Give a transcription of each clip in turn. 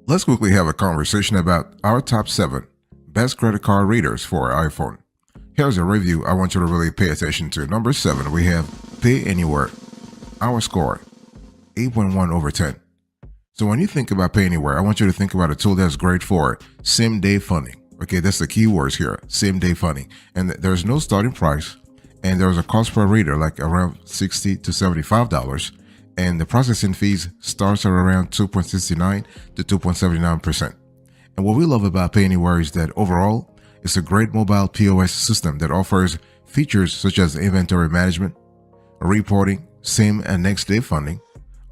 Let's quickly have a conversation about our top 7 best credit card readers for iPhone. Here's a review I want you to really pay attention to. Number 7, we have Pay Anywhere. Our score, 8.1 over 10. So when you think about Pay Anywhere, I want you to think about a tool that's great for same-day funding. Okay, that's the key words here, same-day funding. And there's no starting price, and there's a cost per reader like around $60 to $75. And the processing fees starts at around 2.69 to 2.79%. And what we love about Pay Anywhere is that overall, it's a great mobile POS system that offers features such as inventory management, reporting, same and next day funding,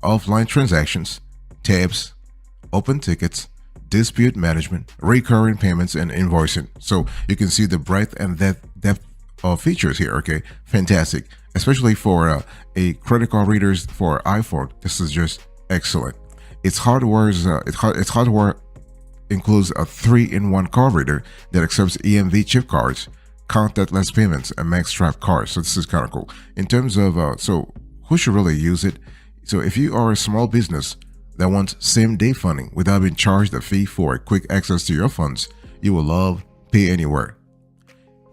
offline transactions, tabs, open tickets, dispute management, recurring payments, and invoicing. So you can see the breadth and depth of features here. Okay, fantastic, especially for a credit card readers for iPhone. This is just excellent. Its hardware includes a 3-in-1 card reader that accepts EMV chip cards, contactless payments, and MagStrap cards. So this is kind of cool. In terms of so who should really use it? So if you are a small business that wants same-day funding without being charged a fee for quick access to your funds, you will love Pay Anywhere.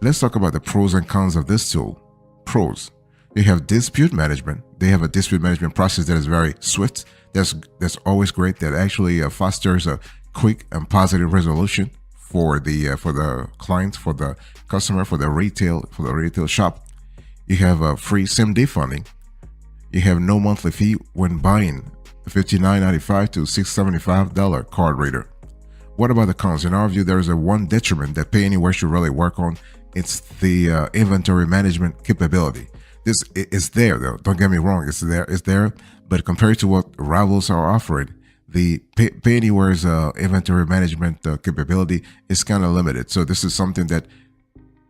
Let's talk about the pros and cons of this tool. Pros. You have dispute management. They have a dispute management process that is very swift. That's always great. That actually fosters a quick and positive resolution for the client, for the customer, for the retail shop. You have a free same-day funding. You have no monthly fee when buying a $59.95 to $675 card reader. What about the cons? In our view, there is a one detriment that Pay Anywhere should really work on. It's the inventory management capability. This is there, though. Don't get me wrong. It's there. But compared to what rivals are offering, the Pay Anywhere's inventory management capability is kind of limited. So this is something that,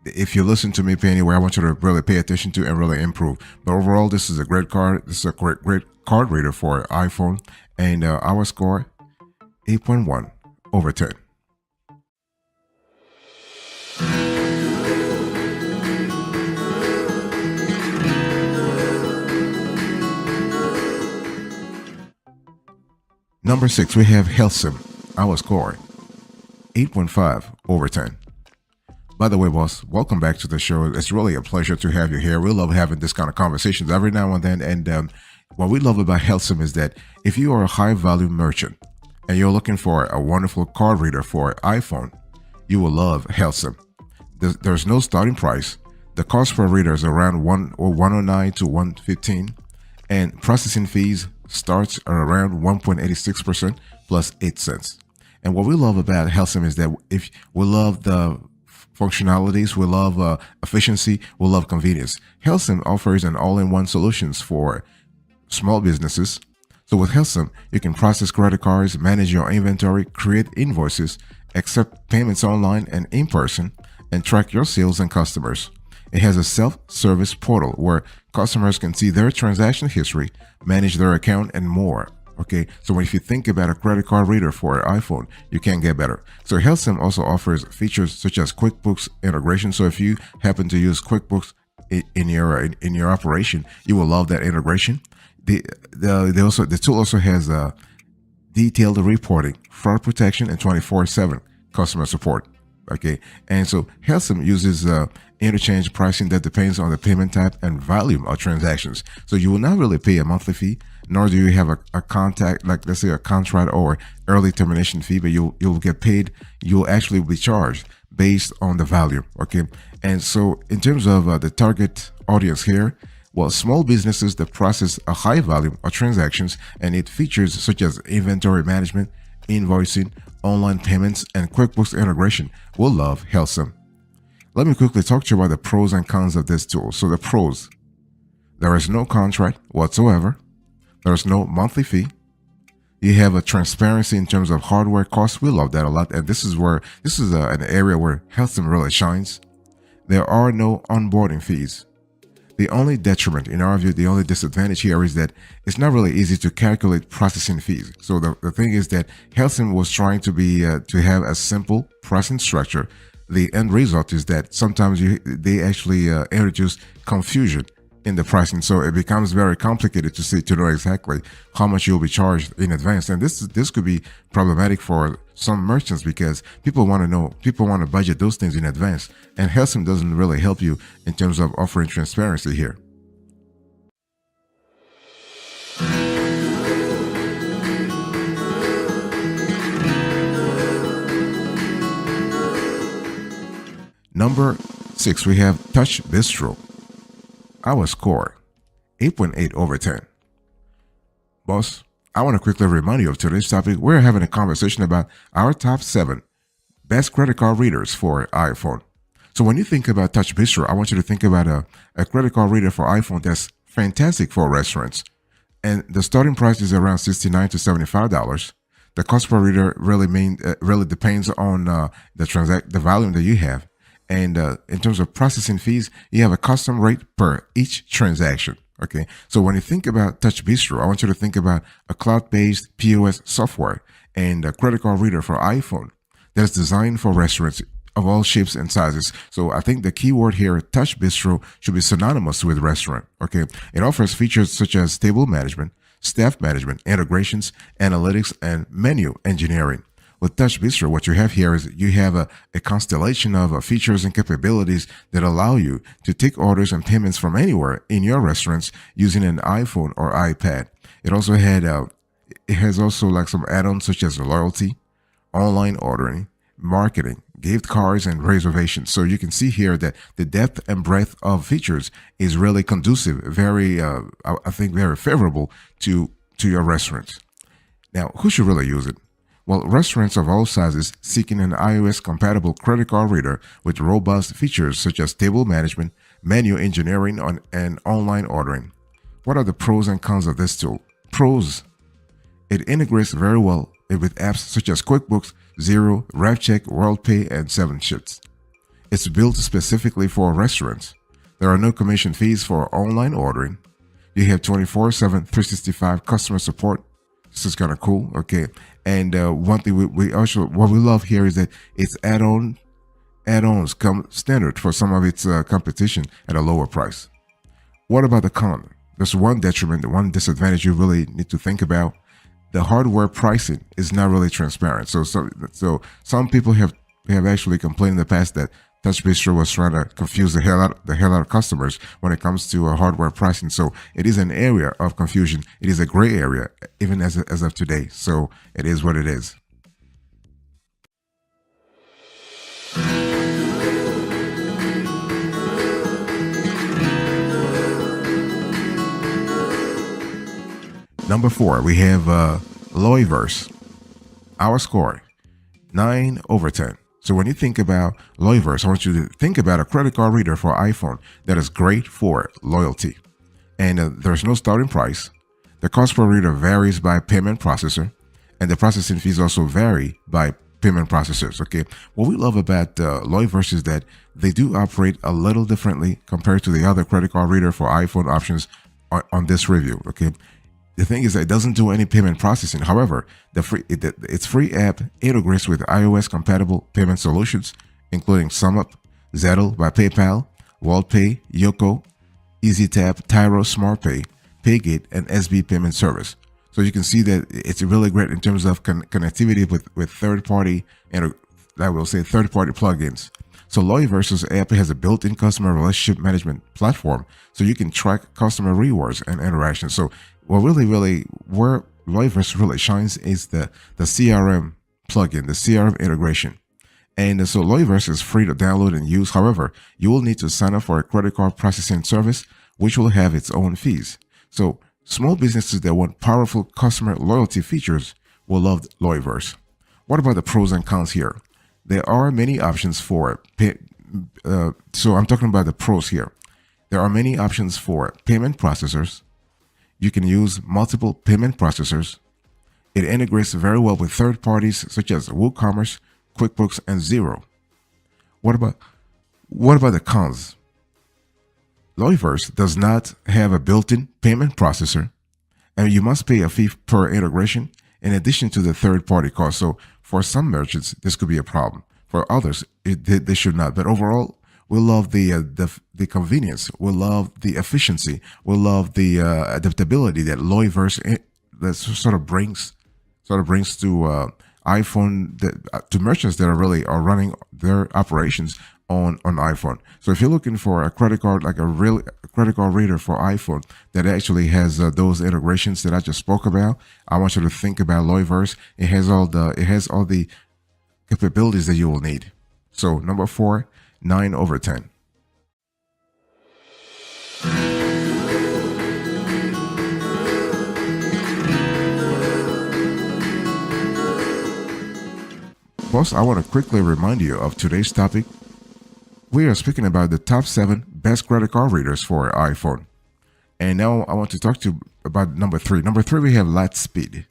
if you listen to me, Pay Anywhere, I want you to really pay attention to and really improve. But overall, this is a great card. This is a great card reader for iPhone. And our score, 8.1 over 10. Number 6, we have HealthSim. Our score, 8.5 over 10. By the way, boss, welcome back to the show. It's really a pleasure to have you here. We love having this kind of conversations every now and then. And what we love about HealthSim is that if you are a high-value merchant and you're looking for a wonderful card reader for iPhone, you will love HealthSim. There's no starting price. The cost per reader is around 109 to 115, and processing fees starts at around 1.86% plus 8 cents. And what we love about HealthSim is that if we love the functionalities, we love efficiency, we love convenience. HealthSim offers an all-in-one solutions for small businesses. So with HealthSim, you can process credit cards, manage your inventory, create invoices, accept payments online and in person, and track your sales and customers. It has a self-service portal where customers can see their transaction history, manage their account, and more. Okay, so if you think about a credit card reader for an iPhone, you can't get better. So HealthSim also offers features such as QuickBooks integration. So if you happen to use QuickBooks in your operation, you will love that integration. The tool also has detailed reporting, fraud protection, and 24/7 customer support. Okay, and so HealthSim uses interchange pricing that depends on the payment type and volume of transactions. So you will not really pay a monthly fee, nor do you have a contact, like let's say a contract or early termination fee, but you'll get paid. You'll actually be charged based on the value. Okay, and so in terms of the target audience here, well, small businesses that process a high volume of transactions, and it features such as inventory management, invoicing, online payments, and QuickBooks integration will love HealthSim. Let me quickly talk to you about the pros and cons of this tool. So the pros: there is no contract whatsoever. There is no monthly fee. You have a transparency in terms of hardware costs. We love that a lot, and this is an area where HealthSim really shines. There are no onboarding fees. The only detriment, in our view, the only disadvantage here is that it's not really easy to calculate processing fees. So the thing is that HealthSim was trying to have a simple pricing structure. The end result is that sometimes they actually introduce confusion in the pricing, so it becomes very complicated to see to know exactly how much you'll be charged in advance. And this could be problematic for some merchants because people want to know, people want to budget those things in advance, and Helsum doesn't really help you in terms of offering transparency here. Number 6, we have Touch Bistro. Our score, 8.8 over 10. Boss, I want to quickly remind you of today's topic. We're having a conversation about our top 7 best credit card readers for iPhone. So when you think about Touch Bistro, I want you to think about a credit card reader for iPhone that's fantastic for restaurants. And the starting price is around $69 to $75. The cost per reader really depends on the volume that you have. And in terms of processing fees, you have a custom rate per each transaction. Okay. So when you think about Touch Bistro, I want you to think about a cloud-based POS software and a credit card reader for iPhone that's designed for restaurants of all shapes and sizes. So I think the key word here, Touch Bistro, should be synonymous with restaurant. Okay. It offers features such as table management, staff management, integrations, analytics, and menu engineering. With Touch Bistro, what you have here is you have a constellation of features and capabilities that allow you to take orders and payments from anywhere in your restaurants using an iPhone or iPad. It has also like some add-ons such as loyalty, online ordering, marketing, gift cards, and reservations. So you can see here that the depth and breadth of features is really conducive, I think very favorable to your restaurants. Now, who should really use it? Well, restaurants of all sizes seeking an iOS-compatible credit card reader with robust features such as table management, menu engineering, and online ordering. What are the pros and cons of this tool? Pros: it integrates very well with apps such as QuickBooks, Xero, RevCheck, WorldPay, and 7Ships. It's built specifically for restaurants. There are no commission fees for online ordering. You have 24/7, 365 customer support. This is kind of cool. Okay. And one thing what we love here is that its add-ons come standard for some of its competition at a lower price. What about the con? There's one detriment, one disadvantage you really need to think about. The hardware pricing is not really transparent. So some people have actually complained in the past that Touch Bistro was trying to confuse the hell out of customers when it comes to hardware pricing. So it is an area of confusion. It is a gray area, even as of today. So it is what it is. Number 4, we have Loyverse. Our score, 9 over 10. So when you think about Loyverse, I want you to think about a credit card reader for iPhone that is great for loyalty. And there's no starting price. The cost per reader varies by payment processor, and the processing fees also vary by payment processors. Okay. What we love about Loyverse is that they do operate a little differently compared to the other credit card reader for iPhone options on this review. Okay. The thing is that it doesn't do any payment processing. However, its free app integrates with iOS-compatible payment solutions, including SumUp, Zettle by PayPal, WorldPay, Yoko, EasyTap, Tyro, SmartPay, Paygate, and SB Payment Service. So you can see that it's really great in terms of connectivity with third-party and I will say third-party plugins. So Loyverse's app has a built-in customer relationship management platform, so you can track customer rewards and interactions. So where Loyverse really shines is the CRM plugin, the CRM integration. And so Loyverse is free to download and use. However, you will need to sign up for a credit card processing service, which will have its own fees. So small businesses that want powerful customer loyalty features will love Loyverse. What about the pros and cons here? There are many options for so I'm talking about the pros here. There are many options for payment processors. You can use multiple payment processors. It integrates very well with third parties such as WooCommerce, QuickBooks, and Xero. What about the cons? Loyverse does not have a built-in payment processor, and you must pay a fee per integration in addition to the third-party cost. So for some merchants, this could be a problem. For others, they should not. But overall, We love the convenience. We love the efficiency. We love the adaptability that Loyverse that sort of brings to iPhone to merchants that are running their operations on iPhone. So if you're looking for a credit card, like a real credit card reader for iPhone that actually has those integrations that I just spoke about, I want you to think about Loyverse. It has all the capabilities that you will need. So number 4, 9/10. Boss, I want to quickly remind you of today's topic. We are speaking about the top 7 best credit card readers for iPhone. And now I want to talk to you about number 3. Number 3, we have Lightspeed.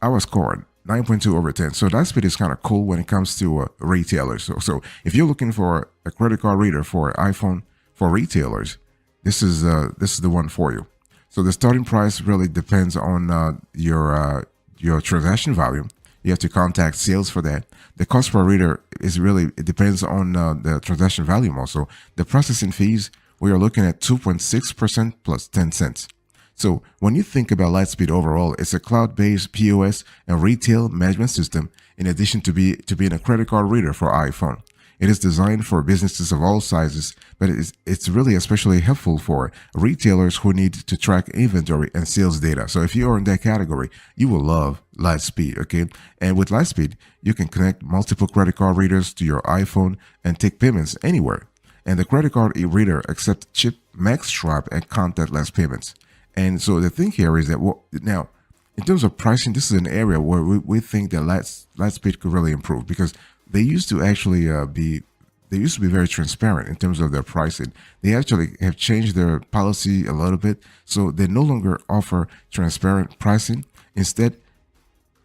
Our score 9.2/10. So Lightspeed is kind of cool when it comes to retailers. So if you're looking for a credit card reader for iPhone for retailers, this is the one for you. So the starting price really depends on your transaction volume. You have to contact sales for that. The cost per reader it depends on the transaction volume also. The processing fees, we are looking at 2.6% plus 10 cents. So when you think about Lightspeed overall, it's a cloud-based POS and retail management system in addition to being a credit card reader for iPhone. It is designed for businesses of all sizes, but it's really especially helpful for retailers who need to track inventory and sales data. So if you are in that category, you will love Lightspeed, okay? And with Lightspeed, you can connect multiple credit card readers to your iPhone and take payments anywhere. And the credit card reader accepts chip, max stripe, and contactless payments. And so the thing here is that now, in terms of pricing, this is an area where we think that Lightspeed could really improve because they used to actually be very transparent in terms of their pricing. They actually have changed their policy a little bit, so they no longer offer transparent pricing. Instead,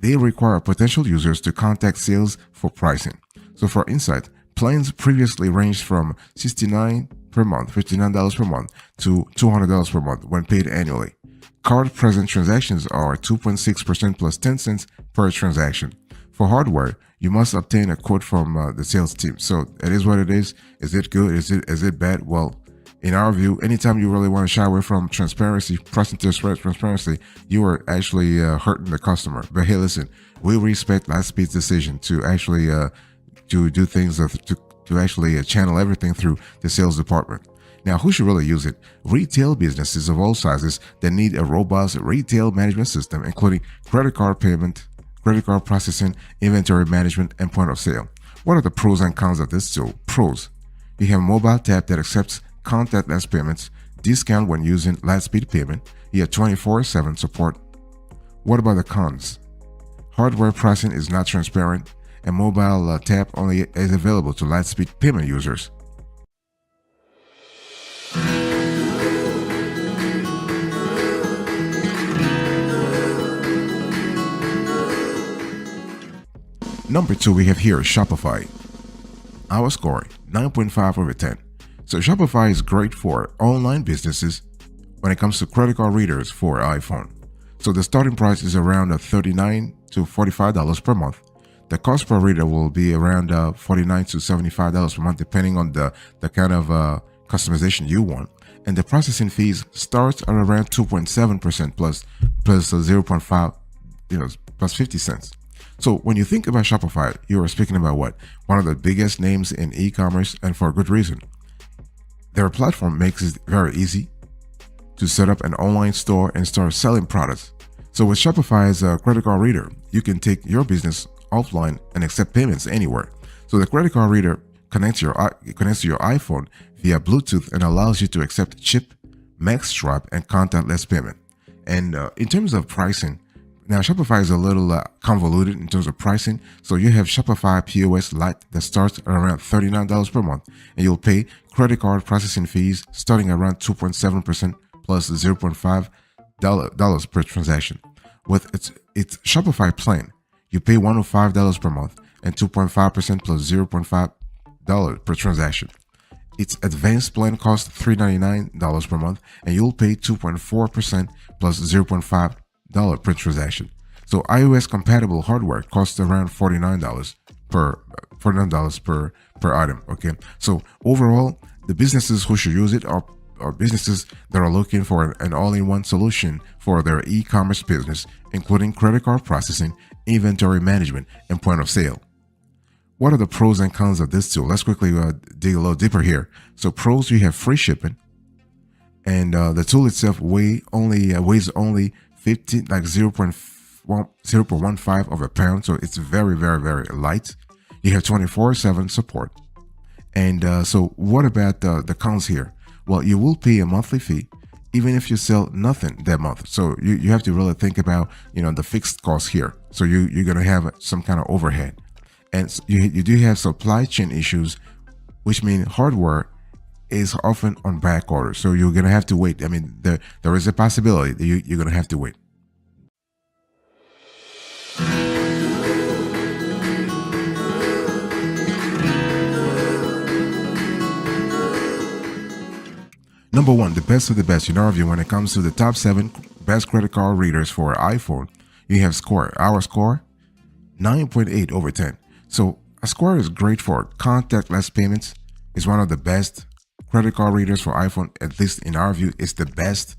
they require potential users to contact sales for pricing. So for insight, plans previously ranged from $69 per month, $59 per month, to $200 per month when paid annually. Card present transactions are 2.6% plus 10 cents per transaction. For hardware, you must obtain a quote from the sales team. So it is what it is. Is it good? Is it bad? Well, in our view, anytime you really want to shy away from transparency, pricing transparency, you are actually hurting the customer. But hey, listen, we respect Lightspeed's decision to actually to do things to actually channel everything through the sales department. Now, who should really use it? Retail businesses of all sizes that need a robust retail management system, including credit card payment, credit card processing, inventory management, and point of sale. What are the pros and cons of this tool? Pros: you have a mobile tab that accepts contactless payments, discount when using Lightspeed payment, you have 24/7 support. What about the cons? Hardware pricing is not transparent, and mobile tab only is available to Lightspeed payment users. Number 2, we have here Shopify. Our score 9.5/10. So Shopify is great for online businesses when it comes to credit card readers for iPhone. So the starting price is around $39 to $45 per month. The cost per reader will be around $49 to $75 per month, depending on the kind of customization you want. And the processing fees starts at around 2.7% plus 0.5, plus 50 cents. So when you think about Shopify, you are speaking about what? One of the biggest names in e-commerce, and for a good reason. Their platform makes it very easy to set up an online store and start selling products. So with Shopify's credit card reader, you can take your business offline and accept payments anywhere. So the credit card reader connects to your iPhone via Bluetooth and allows you to accept chip, max stripe, and contactless payment. And in terms of pricing, now Shopify is a little convoluted in terms of pricing. So you have Shopify POS Lite that starts at around $39 per month, and you'll pay credit card processing fees starting around 2.7% plus $0.5 per transaction. With its Shopify plan, you pay $105 per month and 2.5% plus $0.5 per transaction. Its advanced plan costs $399 per month, and you'll pay 2.4% plus $0.5 per transaction. So iOS compatible hardware costs around $49 per $49 per item. Okay, so overall, the businesses who should use it are businesses that are looking for an all-in-one solution for their e-commerce business, including credit card processing, inventory management, and point of sale. What are the pros and cons of this tool? Let's quickly dig a little deeper here. So pros, you have free shipping, and the tool itself weighs only 15, like 0.15 of a pound, so it's very, very, very light. You have 24/7 support. And so what about the cons here? Well, you will pay a monthly fee even if you sell nothing that month. So you have to really think about, the fixed costs here. So you're going to have some kind of overhead. And you do have supply chain issues, which mean hardware is often on back order. So you're going to have to wait. I mean, there is a possibility that you're going to have to wait. Number one, the best of the best. In our view, when it comes to the top 7 best credit card readers for iPhone, you have Square. Our score, 9.8 over 10. So a Square is great for contactless payments. It's one of the best credit card readers for iPhone. At least in our view, it's the best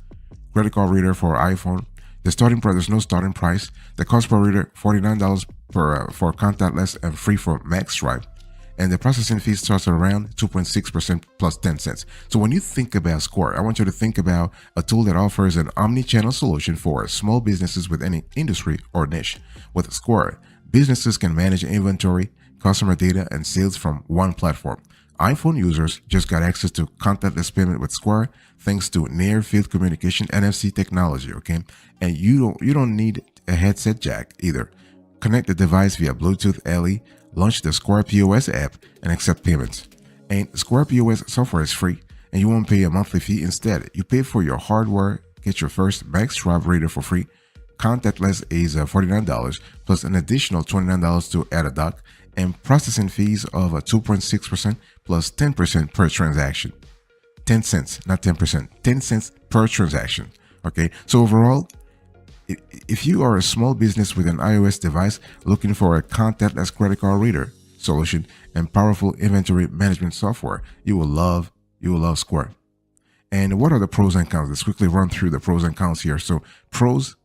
credit card reader for iPhone. The starting price, there's no starting price. The cost per reader, $49 for contactless and free for Max Stripe. And the processing fee starts at around 2.6% plus 10 cents. So when you think about Square, I want you to think about a tool that offers an omni-channel solution for small businesses with any industry or niche. With Square, businesses can manage inventory, customer data, and sales from one platform. iPhone users just got access to contactless payment with Square thanks to near-field communication NFC technology, okay? And you don't need a headset jack either. Connect the device via Bluetooth LE, launch the Square P.O.S app, and accept payments. And Square P.O.S software is free, and you won't pay a monthly fee. Instead, you pay for your hardware, get your first Max Stripe reader for free. Contactless is $49 plus an additional $29 to add a dock, and processing fees of 2.6% plus 10% per transaction. 10 cents, not 10%, 10 cents per transaction. Okay, so overall, if you are a small business with an iOS device looking for a contactless credit card reader solution and powerful inventory management software, you will love Square. And what are the pros and cons? Let's quickly run through the pros and cons here. So pros,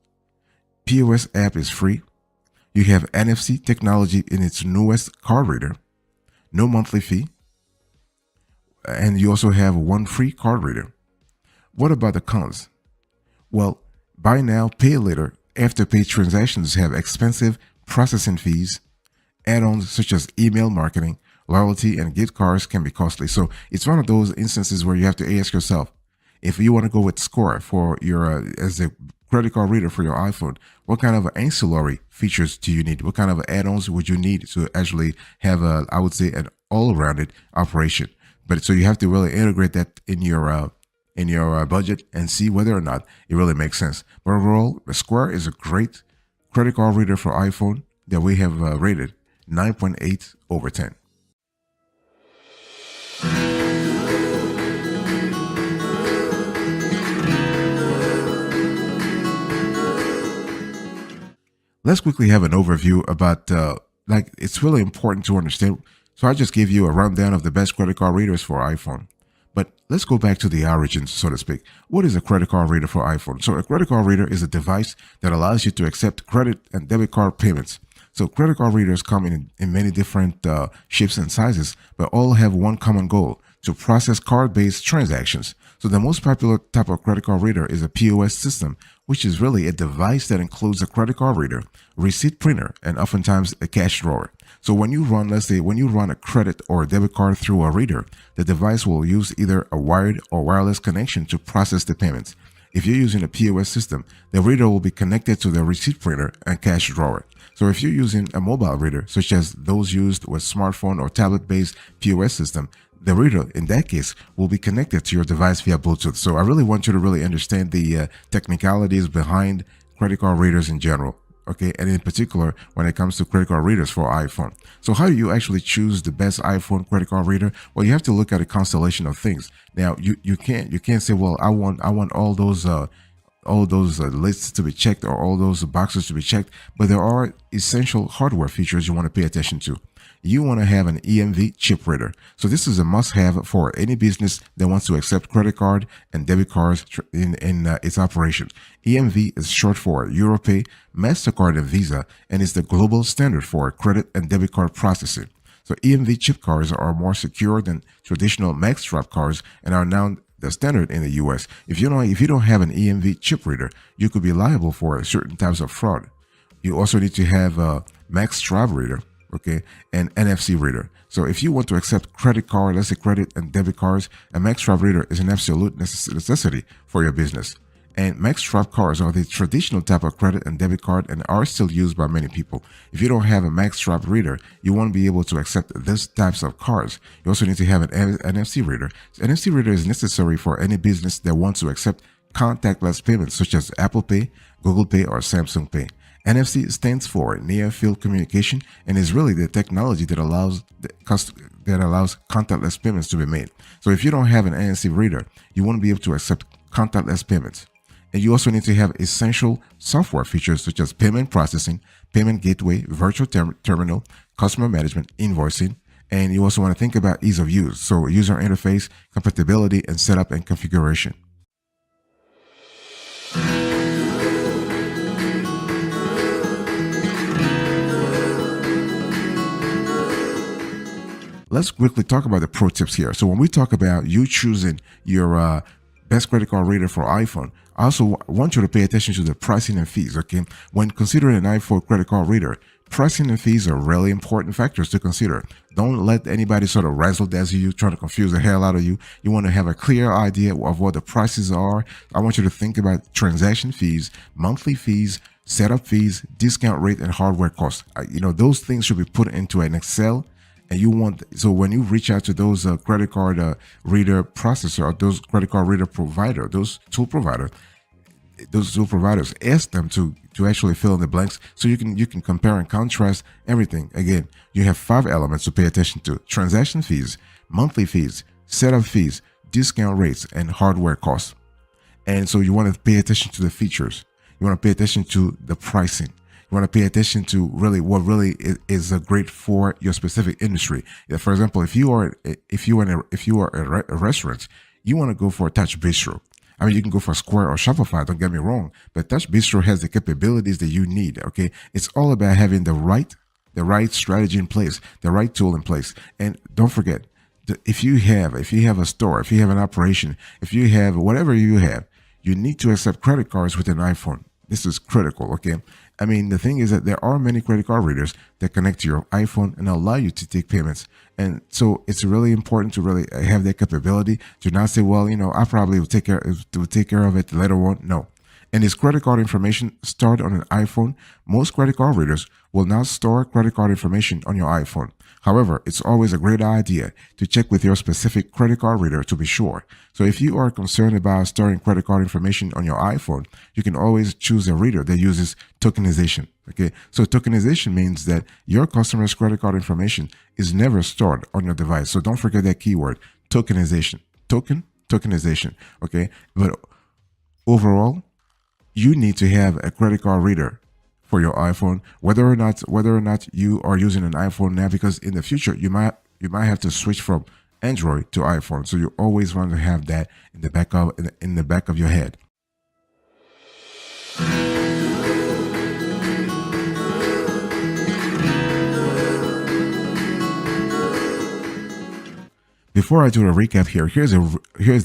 P.O.S app is free. You have NFC technology in its newest card reader, no monthly fee, and you also have one free card reader. What about the cons? Well, buy now, pay later, Afterpay transactions have expensive processing fees. Add-ons such as email marketing, loyalty, and gift cards can be costly. So it's one of those instances where you have to ask yourself, if you want to go with Square for your as a credit card reader for your iPhone, what kind of ancillary features do you need? What kind of add-ons would you need to actually have I would say, an all-rounded operation? But so you have to really integrate that in your budget and see whether or not it really makes sense. But overall, Square is a great credit card reader for iPhone that we have rated 9.8 over 10. Let's quickly have an overview about it's really important to understand. So I just gave you a rundown of the best credit card readers for iPhone. But let's go back to the origins, so to speak. What is a credit card reader for iPhone? So a credit card reader is a device that allows you to accept credit and debit card payments. So credit card readers come in many different shapes and sizes, but all have one common goal: to process card-based transactions. So the most popular type of credit card reader is a POS system, which is really a device that includes a credit card reader, receipt printer, and oftentimes a cash drawer. So when you run, let's say, when you run a credit or a debit card through a reader, the device will use either a wired or wireless connection to process the payments. If you're using a POS system, the reader will be connected to the receipt printer and cash drawer. So if you're using a mobile reader, such as those used with smartphone or tablet-based POS system, the reader, in that case, will be connected to your device via Bluetooth. So I really want you to really understand the technicalities behind credit card readers in general. Okay, and in particular, when it comes to credit card readers for iPhone. So how do you actually choose the best iPhone credit card reader? Well, you have to look at a constellation of things. Now, you can't say, well, I want all those lists to be checked or all those boxes to be checked, but there are essential hardware features you want to pay attention to. you want to have an EMV chip reader. So this is a must-have for any business that wants to accept credit card and debit cards in its operations. EMV is short for Europay, Mastercard, and Visa, and is the global standard for credit and debit card processing. So EMV chip cards are more secure than traditional magstrap cards and are now the standard in the US. If you don't have an EMV chip reader, you could be liable for certain types of fraud. You also need to have a magstrap reader, okay, and NFC reader. So if you want to accept credit card, let's say credit and debit cards, a magstrap reader is an absolute necessity for your business. And magstrap cards are the traditional type of credit and debit card and are still used by many people. If you don't have a magstrap reader, you won't be able to accept these types of cards. You also need to have an NFC reader. So NFC reader is necessary for any business that wants to accept contactless payments such as Apple Pay, Google Pay, or Samsung Pay. NFC stands for Near Field Communication and is really the technology that allows contactless payments to be made. So if you don't have an NFC reader, you won't be able to accept contactless payments. And you also need to have essential software features such as payment processing, payment gateway, virtual terminal, customer management, invoicing, and you also want to think about ease of use. So user interface, compatibility, and setup and configuration. Let's quickly talk about the pro tips here. So when we talk about you choosing your best credit card reader for iPhone, I also want you to pay attention to the pricing and fees. Okay, when considering an iPhone credit card reader, pricing and fees are really important factors to consider. Don't let anybody sort of razzle dazzle you, trying to confuse the hell out of you. You want to have a clear idea of what the prices are. I want you to think about transaction fees, monthly fees, setup fees, discount rate, and hardware costs. Those things should be put into an Excel. And so when you reach out to those credit card reader processor or those credit card reader provider, those tool providers, ask them to actually fill in the blanks so you can compare and contrast everything. Again, you have 5 elements to pay attention to: transaction fees, monthly fees, setup fees, discount rates, and hardware costs. And so you want to pay attention to the features. You want to pay attention to the pricing. You want to pay attention to really what really is great for your specific industry. For example, if you are a restaurant, you want to go for a Touch Bistro. I mean, you can go for Square or Shopify. Don't get me wrong, but Touch Bistro has the capabilities that you need. Okay, it's all about having the right strategy in place, the right tool in place, and don't forget. If you have a store, if you have an operation, if you have whatever you have, you need to accept credit cards with an iPhone. This is critical, okay? I mean, the thing is that there are many credit card readers that connect to your iPhone and allow you to take payments. And so it's really important to really have that capability to not say, well, I probably will take care of it later on. No. And is credit card information stored on an iPhone? Most credit card readers will not store credit card information on your iPhone. However, it's always a great idea to check with your specific credit card reader to be sure. So if you are concerned about storing credit card information on your iPhone, you can always choose a reader that uses tokenization. Okay, so tokenization means that your customer's credit card information is never stored on your device. So don't forget that keyword, tokenization. Tokenization. Okay, but overall, you need to have a credit card reader for your iPhone, whether or not you are using an iPhone now, because in the future you might have to switch from Android to iPhone. So you always want to have that in the back of your head. Before I do a recap here, here's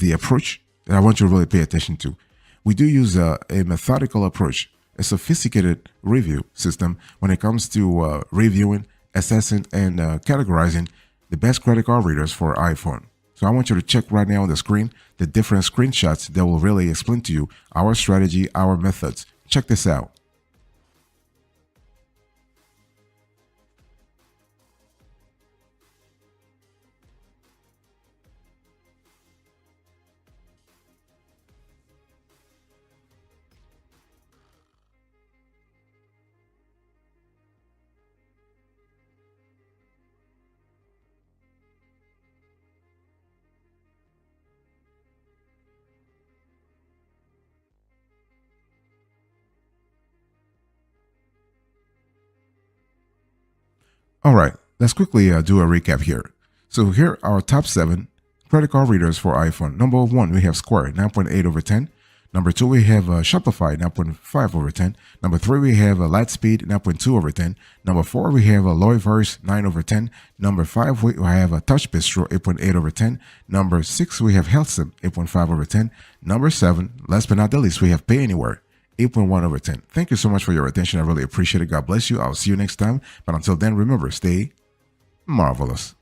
the approach that I want you to really pay attention to. We do use a methodical approach, a sophisticated review system when it comes to reviewing, assessing, and categorizing the best credit card readers for iPhone. So I want you to check right now on the screen the different screenshots that will really explain to you our strategy, our methods. Check this out. All right. Let's quickly do a recap here. So here are our top 7 credit card readers for iPhone. Number 1, we have Square, 9.8 over 10. Number 2, we have Shopify, 9.5 over 10. Number 3, we have Lightspeed, 9.2 over 10. Number 4, we have Loiverse, 9 over 10. Number 5, we have Touch Bistro, 8.8 over 10. Number 6, we have HealthSim, 8.5 over 10. Number 7, last but not the least, we have Pay Anywhere, 8.1 over 10. Thank you so much for your attention. I really appreciate it. God bless you. I'll see you next time. But until then, remember, stay marvelous.